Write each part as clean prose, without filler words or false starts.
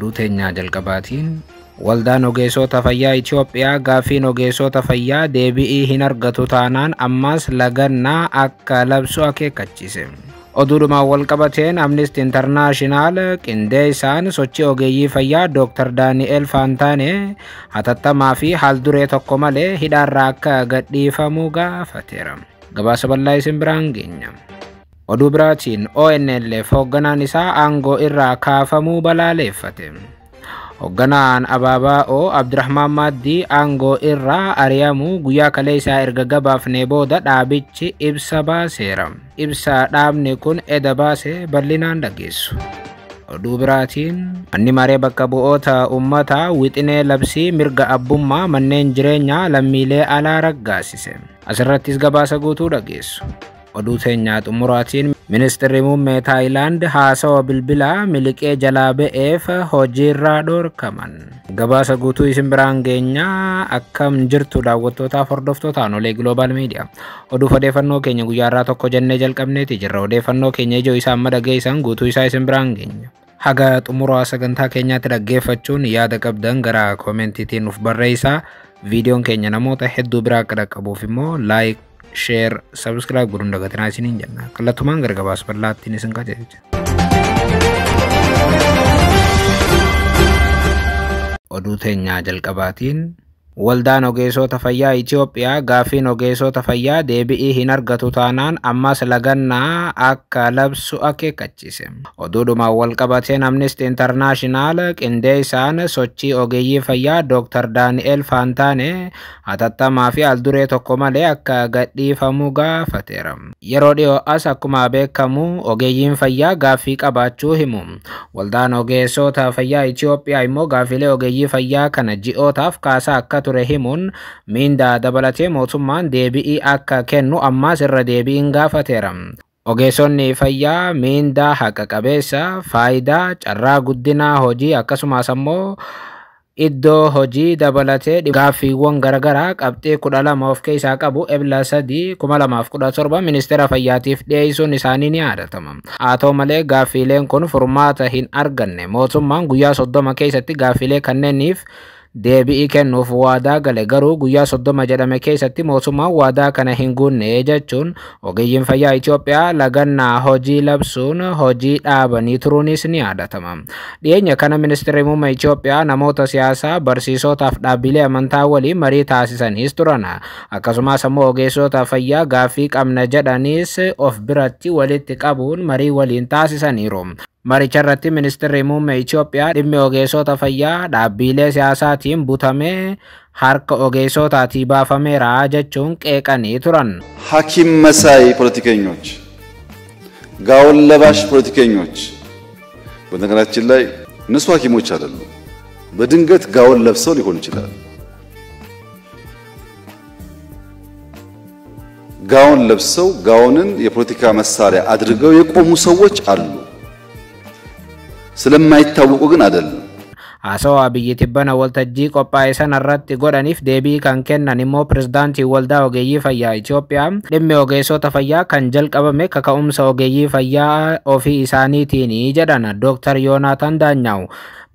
oduu teenyaa jalqabaatiin waldaan ogeessota fayyaa Itoophiyaa gaafiin ogeessota fayyaa deebi'ii hin argatu taanaan ammas lagannaa akka labsu akeekkachiise. Oduudhumaan walqabateen Amnesty International qindeessaan sochii ogeeyyii fayyaa Dr. Daani'el Faantaanee hatattamaa fi haalduree tokko malee hidhaarraa akka gadhiifamu gaafateera. Gabaasa bal'aa isin biraan geenya. Oduu biraatiin ONLF hoogganaan isaa aangoo irraa kaafamuu balaaleeffate. Hoogganaan ABO Abdirahmaan Maaddii aangoo irraa ari'amuu guyyaa kalee isaa erga gabaafnee booda dhaabichi ibsa baaseera. Ibsa dhaabni kun eda baase bal'inaan dhageessu. Oduu biraatiin manni maree bakka bu'oota uummataa wixinee labsii mirga abbummaa manneen jireenyaa lammiilee alaa raggaasise. Asirrattis gabaasa guutuu dhageessu. Oduu teenyaa xumuraatiin Ministeerri muummee Taayilaand haasawa bilbilaa miliqee jalaa ba'eef hojiirraa dhorkaman. Gabaasa guutuu isin biraan geenyaa akkam jirtu daawwattootaaf hordoftootaan olee Global Media. Oduu odeeffannoo keenya guyyaarraa tokko jennee jalqabneeti jirra. Odeeffannoo keenya ijoo isaa amma dhageessan guutuu isaa isin biraan geenya. Haga xumuraa sagantaa keenyaatti dhaggeeffachuun yaada qabdan gara koomentiitiin nuuf barreessaa. Viidiyoon keenya namoota hedduu biraa akka dhaqqabuuf immoo like, share, subscribe godhuun dagatinaa isiniin jenna. Kallattumaan gara gabaasa bal'aattiin isin qajeelcha. Oduu teenyaa jalqabaatiin waldaan ogeessota fayyaa Itoophiyaa gaafiin ogeessota fayyaa deebi'ii hin argatu taanaan ammas lagannaa akka labsu akeekkachiise. Oduudhumaan walqabateen Amnesty International qindeessaan sochii ogeeyyii fayyaa Dr. Daani'el Faantaanee hatattamaa fi haalduree tokko malee akka gadhiifamu gaafateera. Yeroo dhiyoo as akkuma beekamu ogeeyyiin fayyaa gaaffii qabaachuu himu. Waldaan ogeessota fayyaa Itoophiyaa immoo gaaffiilee ogeeyyii fayyaa kana ji'ootaaf kaasaa akka ture himuun miindaa dabalatee mootummaan deebi'ii akka kennu ammas irra deebi'iin gaafateera. Ogeessonni fayyaa miindaa haqa qabeessa, faayidaa, carraa guddinaa hojii akkasumas ammoo iddoo hojii dabalatee gaaffiiwwan garagaraa qabxii 12 of keessaa qabu ebla 3 2017 ministeera fayyaatiif dhiyeessuun isaanii ni yaadatama. Haa ta'u malee gaaffiileen kun furmaata hin arganne. Mootummaan guyyaa 30 keessatti gaaffiilee kanneeniif deebi'ii kennuuf waadaa gale garuu guyyaa 30 jedhame keessatti mootummaan waadaa kana hin guunne jechuun ogeeyyiin fayyaa Itoophiyaa lagannaa hojii labsuun hojii dhaabanii turuunis ni yaadatama. Dhiyeenya kana ministeerri muummee Itoophiyaa namoota siyaasaa, barsiisotaaf dhaabbilee amantaa waliin marii taasisaniis turan. Akkasumas ammoo ogeessota fayyaa gaaffii qabna jedhaniis of biratti walitti qabuun marii waliin taasisaniiru. Maricha irratti ministeerri muummee Itoophiyaa dhimmi ogeessota fayyaa dhaabbilee siyaasaatiin butamee harka ogeessotaatii baafameera jechuun qeeqanii turan. ሐኪም መሳይ ፖለቲከኞች፣ ጋውን ለባሽ ፖለቲከኞች በነገራችን ላይ እነሱ ሐኪሞች አይደሉም። በድንገት ጋውን ለብሰው ሊሆን ይችላል። ጋውን ለብሰው ጋውንን የፖለቲካ መሳሪያ አድርገው የቆሙ ሰዎች አሉ። ስለማይታወቁ ግን አይደለም። Haasawa biyyi tibbana waltajjii qophaa'e sanarratti godhaniif deebii kan kennan immoo pirezidaantii waldaa ogeeyyii fayyaa Itoophiyaa dhimmi ogeessota fayyaa kan jalqabame kaka'umsa ogeeyyii fayyaa ofii isaaniitiin jedhan Dr. Yoonatan Daanyaaw.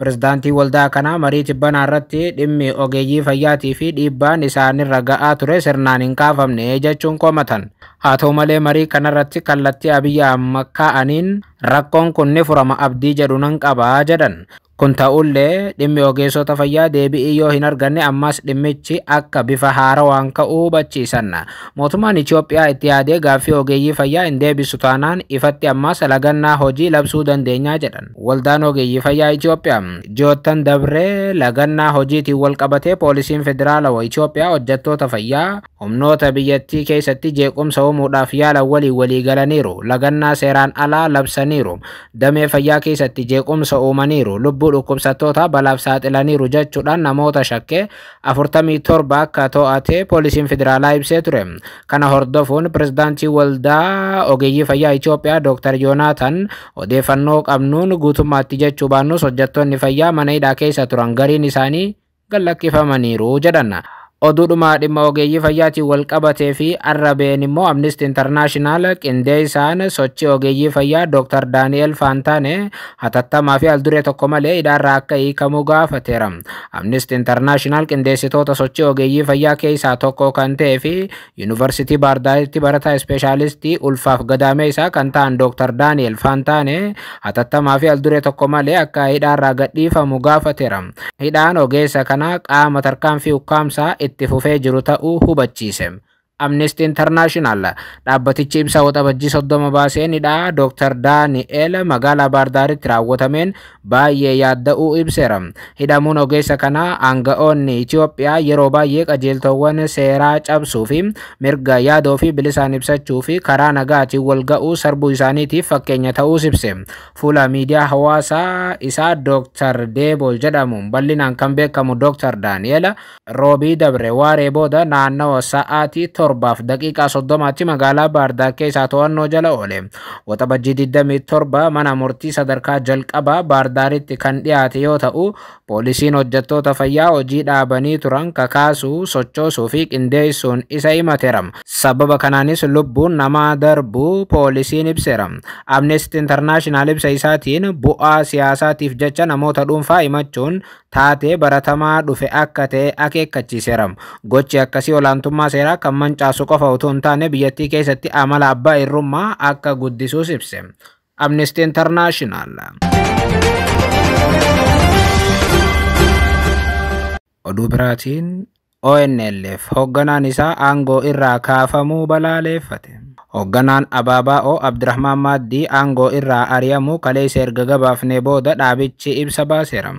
Pirezidaantii waldaa kanaa marii tibbana irratti dhimmi ogeeyyii fayyaatii fi dhiibbaan isaanirra ga'aa ture sirnaan hin kaafamne jechuun komatan. Haa ta'u malee marii kanarratti kallattii Abiyyi Ahmad kaa'aniin rakkoon kun ni furama abdii jedhu nan qabaa jedhan. Kun ta'ullee dhimmi ogeessota fayyaa deebi'ii yoo hin arganne ammas dhimmichi akka bifa haarawaan ka'uu hubachiisan. Mootummaan Itoophiyaa itti yaadee gaaffii ogeeyyii fayyaa hin deebisu taanaan ifatti ammas lagannaa hojii labsuu dandeenyaa jedhan. Waldaan ogeeyyii fayyaa Itoophiyaa ji'oottan dabree lagannaa hojiitiin wal qabatee poolisiin federaalawaa Itoophiyaa hojjettoota fayyaa humnoota biyyattii keessatti jeequmsa uumuudhaaf yaala walii galaniiru. Lagannaa seeraan alaa labsaniiru. Damee fayyaa keessatti jeequmsa uumaniiru. Dhukkubsattoota balaaf saaxilaniiru jechuudhaan namoota shakkee 47 akka to'ate poolisiin federaalaa ibsee ture. Kana hordofuun pirezidaantii waldaa ogeeyyii fayyaa Itoophiyaa Dr. Yoonatan odeeffannoo qabnuun guutummaatti jechuu baannus hojjettoonni fayyaa mana hidhaa keessa turan gariin isaanii gallakkifamaniiru jedhan. Oduudhuma dhimma ogeeyyii fayyaatiin wal qabatee fi arrabeen immoo Amnesty International qindeessaan sochii ogeeyyii fayyaa Dr. Daani'el Faantaane hatattamaa fi alduree tokko malee hidhaarraa akka hiikamu gaafateera. Amnesty International qindeessitoota sochii ogeeyyii fayyaa keessaa tokko kan ta'ee fi Yuunivarsiitii Baardaaritti barataa ispeeshaalistii ulfaaf gadaamee isaa kan ta'an Dr. Daani'el Faantaane hatattamaa fi alduree tokko malee akka hidhaarraa gadhiifamu gaafateera. Hidhaan ogeessa kanaa qaama tarkaanfii ukkaamsaa itti fufee jiru ta'uu hubachiise. Amnesty International dhaabbatichi ibsa waxabajjii 30 baaseen hidhaa Dr. Daani'el magaalaa Baardaaritti raawwatameen baay'ee yaadda'uu ibseera. Hidhamuun ogeessa kanaa aanga'oonni Itoophiyaa yeroo baay'ee qajeeltowwan seeraa cabsuu fi mirga yaadoo fi bilisaan ibsachuu fi karaa nagaatiin wal ga'uu sarbuu isaaniitiif fakkeenya ta'uus ibse. Fuula miidiyaa hawaasaa isaa Dr. Deebol jedhamuun bal'inaan kan beekamu Dr. Daani'el roobii dabre waaree booda naannawa sa'aatii 7:30 magaalaa Baardaar keessaa to'annoo jala oole. Waxabajjii 27 mana murtii sadarkaa jalqabaa Baardaaritti kan dhiyaate yoo ta'u, poolisiin hojjettoota fayyaa hojii dhaabanii turan kakaasuu, sochoosuu fi qindeessuun isa himateera. Sababa kanaanis lubbuun namaa darbuu poolisiin ibseera. Amnesty International ibsa isaatiin bu'aa siyaasaatiif jecha namoota dhuunfaa himachuun taatee baratamaa dhufe akka ta'e akeekkachiiseera. Gochi akkasii olaantummaa seeraa kan mancaasu qofa utuu hin taane biyyattii keessatti amala abbaa irrummaa akka guddisuus ibse. Amnesty International. Oduu biraatiin ONLF hoogganaan isaa aangoo irraa kaafamuu balaaleeffate. Hoogganaan ABO Abdirahmaan Maaddii aangoo irraa ari'amuu kaleessa erga gabaafnee booda dhaabichi ibsa baaseera.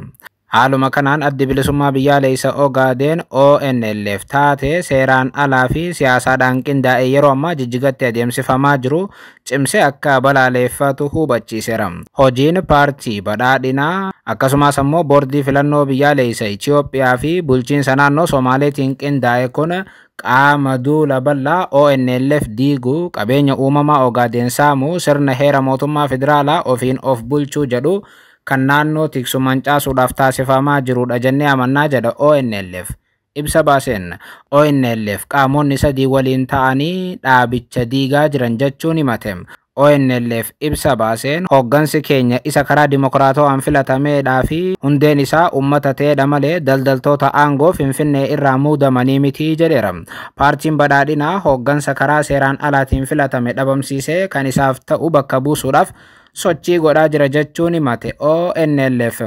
Haaluma kanaan addi bilisummaa biyyaalessa Ogaadeen ONLF taatee seeraan alaa fi siyaasaadhaan qindaa'e yeroo ammaa Jijjigatti adeemsifamaa jiru cimsee akka balaaleeffatu hubachiiseera. Hojiin paartii badhaadhinaa akkasumas immoo boordii filannoo biyyaalessa Itoophiyaa fi bulchiinsa naannoo Somaaleetiin qindaa'e kun qaama duula bal'aa ONLF diiguu, qabeenya uumamaa Ogaadeen saamuu, sirna heera mootummaa federaalaa ofiin of bulchuu jedhu kan naannoo tiksu mancaasuudhaaf taasifamaa jirudha jennee amannaa jedha ONLF. Ibsa baaseen ONLF qaamonni sadii waliin ta'anii dhaabicha diigaa jiran jechuun himate. ONLF ibsa baaseen hooggansi keenya isa karaa dimokiraatawaan filatameedhaa fi hundeen isaa uummata ta'edha malee daldaltoota aangoo Finfinnee irraa muudamanii miti jedheera. Paartiin badhaadhinaa hooggansa karaa seeraan alaatiin filatame dhabamsiisee kan isaaf ta'u bakka buusuudhaaf sochii godhaa jira jechuun himate ONLF.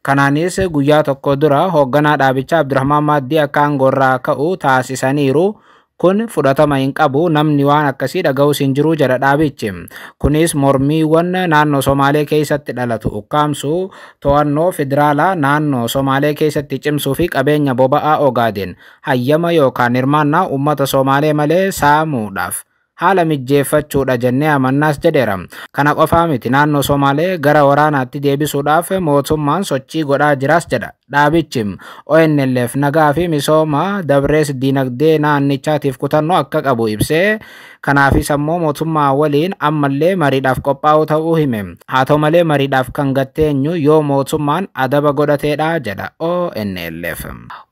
Kanaanis guyyaa tokko dura hoogganaa dhaabichaa Abdirahmaan Maaddii akka aangoorraa ka'u taasisaniiru. Kun fudhatama hin qabu, namni waan akkasii dhaga'us hin jiru jedha dhaabichi. Kunis mormiiwwan naannoo Somaalee keessatti dhalatu ukkaamsuu, to'annoo federaalaa naannoo Somaalee keessatti cimsuu fi qabeenya boba'aa Ogaadeen hayyama yookaan hirmaannaa uummata Somaalee malee saamuudhaaf haala mijjeeffachuudha jennee amannaas jedheera. Kana qofaa miti, naannoo Somaalee gara waraanaatti deebisuudhaaf mootummaan sochii godhaa jiraas jedha dhaabichi. ONLF nagaa fi misooma dabrees dinagdee naannichaatiif kutannoo akka qabu ibsee kanaafis ammoo mootummaa waliin ammallee mariidhaaf qophaa'uu ta'uu hime. Haa ta'u malee mariidhaaf kan gatteenyu yoo mootummaan adaba godhateedha jedha ONLF.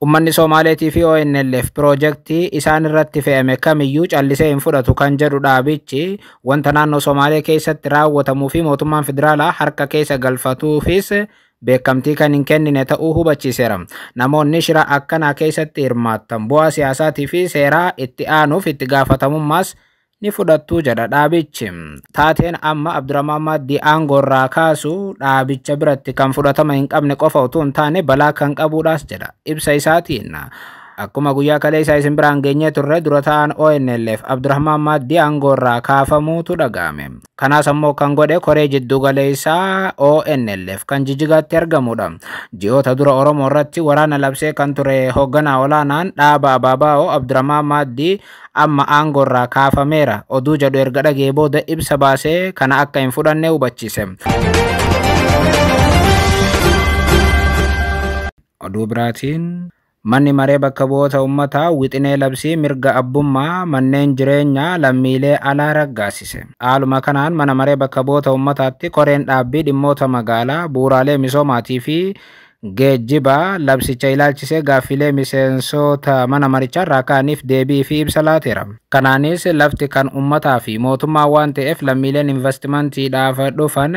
Uummanni Somaaleetii fi ONLF piroojeektii isaan irratti fe'ame kamiyyuu callisee hin fudhatu kan jedhu dhaabichi wanta naannoo Somaalee keessatti raawwatamuu fi mootummaan federaalaa harka keessa galfatuufis beekamtii kan hin kennine ta'uu hubachiiseera. Namoonni shira akkanaa keessatti hirmaattan bu'aa siyaasaatii fi seeraa itti aanuuf itti gaafatamummaas ni fudhattu jedha dhaabichi. Taateen amma Abdirahmaan Maaddii aangoorraa kaasu dhaabicha biratti kan fudhatama hin qabne qofa utuu hin taane balaa kan qabuudhaas jedha ibsa isaatiin. Akkuma guyyaa kaleessaa isin biraan geenyee turre dura ta'an ONLF Abdirahmaan Maaddii aangoorraa kaafamuutu dhaga'ame. Kanaas ammoo kan godhe koree jiddu galeessaa ONLF kan Jijjigaatti argamudha. Ji'oota dura Oromoo irratti waraana labsee kan ture hoogganaa olaanaan dhaaba ABO Abdirahmaan Maaddii amma aangoorraa kaafameera oduu jedhu erga dhagee booda ibsa baasee kana akka hin fudhanne hubachiise. Oduu biraatiin Manni maree bakka bu'oota uummataa wixinee labsii mirga abbummaa manneen jireenyaa lammiilee alaa raggaasise. Haaluma kanaan mana maree bakka bu'oota uummataatti koreen dhaabbii dhimmoota magaalaa, bu'uuraalee misoomaatii fi geejjiba labsicha ilaalchisee gaaffilee miseensota mana marichaa irraa ka'aniif deebii fi ibsa laateera. Kanaanis lafti kan uummataa fi mootummaa waan ta'eef lammiileen investimantiidhaaf dhufan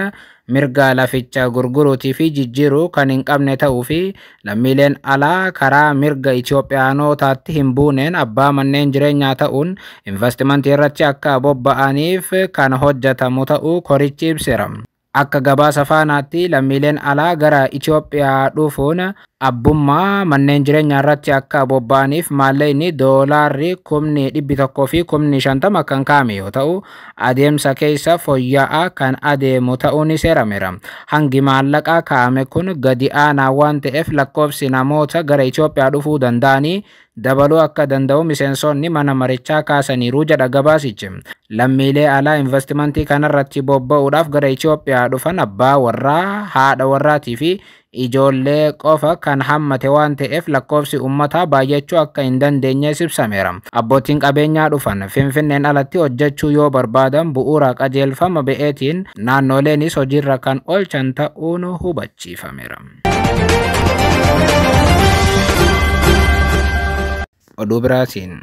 mirga laficha gurguruutii fi jijjiiruu kan hin qabne ta'uu fi lammiileen alaa karaa mirga Itoophiyaanotaatti hin buuneen abbaa manneen jireenyaa ta'uun investimantii irratti akka bobba'aniif kan hojjetamu ta'uu korichi ibseera. Akka gabaasa faanaatti lammiileen alaa gara Itoophiyaa dhufuun abbummaa manneen jireenyaa irratti akka bobba'aniif maallaqni doolaarri 1,100 fi 1,050 kan kaa'ame yoo ta'u adeemsa keessa fooyya'aa kan adeemu ta'uun seerameera. Hangi maallaqaa kaa'ame kun gadi aanaa waan ta'eef lakkoofsi namoota gara Itoophiyaa dhufuu danda'anii dabaluu akka danda'u miseensonni mana marichaa kaasaniiru jedha gabaasichi. Lammiilee alaa investimantii kanarratti bobba'uudhaaf gara Itoophiyaa dhufan abbaa warraa, haadha warraatii fi ijoollee qofa kan hammate waan ta'eef lakkoofsi uummataa baay'achuu akka hin dandeenye ibsameera. Abbootiin qabeenyaa dhufan Finfinneen alatti hojjechuu yoo barbaadan bu'uura qajeelfama ba'eetiin naannoleenis hojiirra kan oolchan ta'uun hubachiifameera. Oduu biraatiin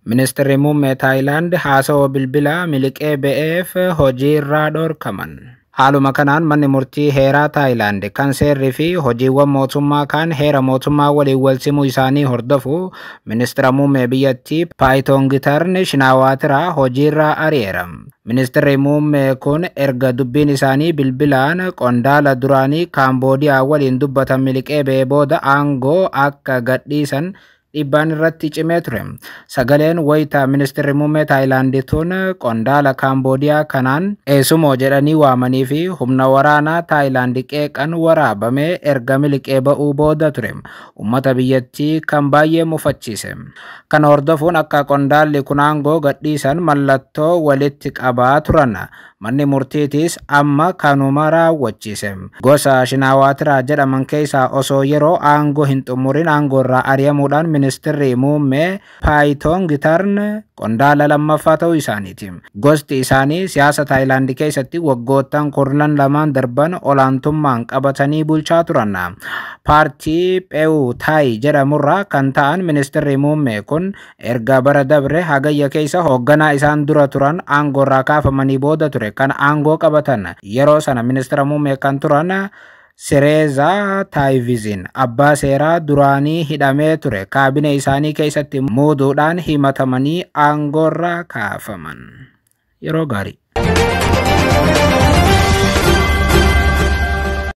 Ministeerri muummee Taayilaand haasawaa bilbilaa miliqee ba'eef hojiirraa dhorkaman. Haaluma kanaan manni murtii heeraa Taayilaand kan seerrii fi hojiiwwan mootummaa kan heera mootummaa waliin walsimuu isaanii hordofu ministeera muummee biyyattii Paayitoongitarn Shinawaatiraa hojiirraa ari'eera. Ministeerri muummee kun erga dubbiin isaanii bilbilaan qondaala duraanii Kaamboodiyaa waliin dubbatan miliqee ba'ee booda aangoo akka gadhiisan dhiibbaan irratti cimee ture. Sagaleen wayitaa ministeerri muummee Taayilaandituun qondaala Kaamboodiyaa kanaan eesumoo jedhanii waamanii fi humna waraanaa Taayilaand qeeqan waraabame erga miliqee ba'uu booda ture. Uummata biyyattii kan baay'ee mufachiise. Kana hordofuun akka qondaalli kun aangoo gadhiisan mallattoo walitti qabaa turan. Manni murtiitis amma kanuma raawwachiise. Gosa Shinawaatiraa jedhaman keessaa osoo yeroo aangoo hin xumurin aangoo irraa ari'amuudhaan ministeerri muummee Paayitoongitarn qondaala lammaffaa ta'uu isaaniiti. Gosti isaanii siyaasa Taayilaand keessatti waggoottan 12 darban olaantummaan qabatanii bulchaa turan. Paartii Pheewu Taayi jedhamurraa kan ta'an ministeerri muummee kun erga bara dabre hagayya keessa hoogganaa isaan dura turan aangoo irraa kaafamanii booda ture kan aangoo qabatan. Yeroo sana ministeera muummee kan turan Sireezaa Taayivizin abbaa seeraa duraanii hidhamee ture kaabinee isaanii keessatti muuduudhaan himatamanii aangoo irraa kaafaman. Yeroo gaarii.